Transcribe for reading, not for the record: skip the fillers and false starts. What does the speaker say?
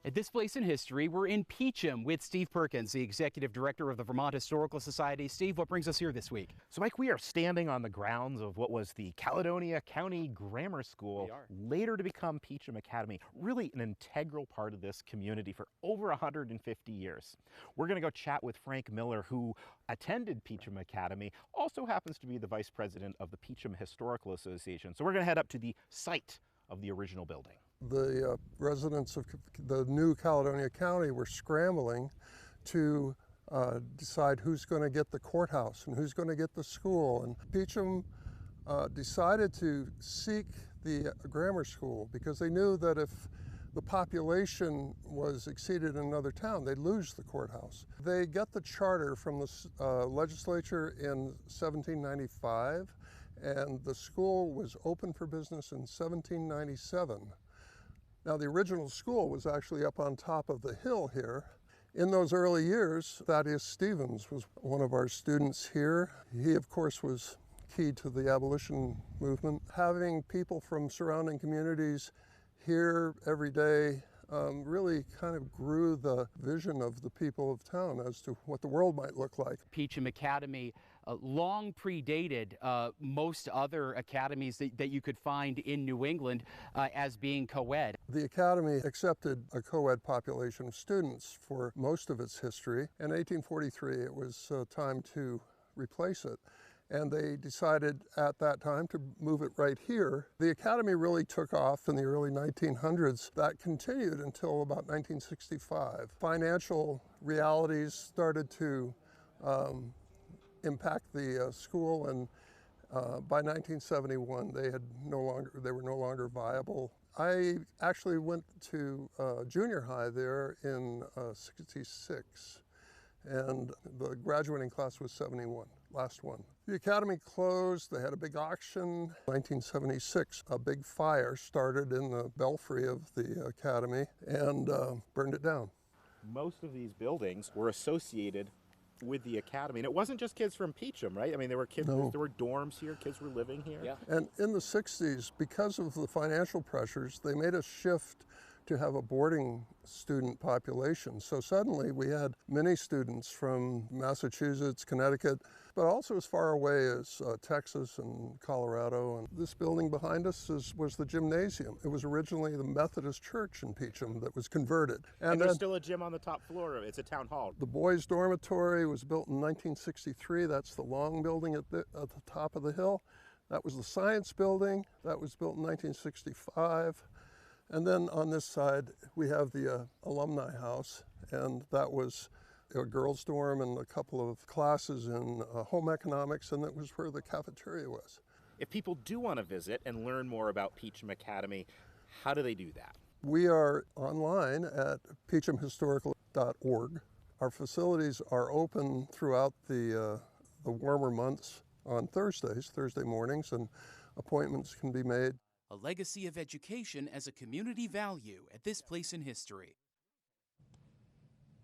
At this place in history, we're in Peacham with Steve Perkins, the executive director of the Vermont Historical Society. Steve, what brings us here this week? So, Mike, we are standing on the grounds of what was the Caledonia County Grammar School, later to become Peacham Academy, really an integral part of this community for over 150 years. We're going to go chat with Frank Miller, who attended Peacham Academy, also happens to be the vice president of the Peacham Historical Association. So we're going to head up to the site of the original building. The residents of the new Caledonia County were scrambling to decide who's going to get the courthouse and who's going to get the school. And Peacham decided to seek the grammar school because they knew that if the population was exceeded in another town, they'd lose the courthouse. They got the charter from the legislature in 1795, and the school was open for business in 1797. Now, the original school was actually up on top of the hill here. In those early years, Thaddeus Stevens was one of our students here. He, of course, was key to the abolition movement. Having people from surrounding communities here every day really kind of grew the vision of the people of town as to what the world might look like. Peacham Academy long predated most other academies that you could find in New England as being co-ed. The academy accepted a co-ed population of students for most of its history. In 1843, it was time to replace it. And they decided at that time to move it right here. The academy really took off in the early 1900s. That continued until about 1965. Financial realities started to impact the school, and by 1971 they were no longer viable. I actually went to junior high there in '66. And the graduating class was 71, last one. The academy closed, they had a big auction. 1976, a big fire started in the belfry of the academy and burned it down. Most of these buildings were associated with the academy. And it wasn't just kids from Peacham, right? I mean, there were kids, there were dorms here, kids were living here. Yeah. And in the 60s, because of the financial pressures, they made a shift to have a boarding student population. So suddenly we had many students from Massachusetts, Connecticut, but also as far away as Texas and Colorado. And this building behind us was the gymnasium. It was originally the Methodist church in Peacham that was converted. And there's still a gym on the top floor. It's a town hall. The boys' dormitory was built in 1963. That's the long building at the top of the hill. That was the science building. That was built in 1965. And then on this side, we have the alumni house, and that was a girls' dorm and a couple of classes in home economics, and that was where the cafeteria was. If people do want to visit and learn more about Peacham Academy, how do they do that? We are online at peachamhistorical.org. Our facilities are open throughout the warmer months on Thursday mornings, and appointments can be made. A legacy of education as a community value at this place in history.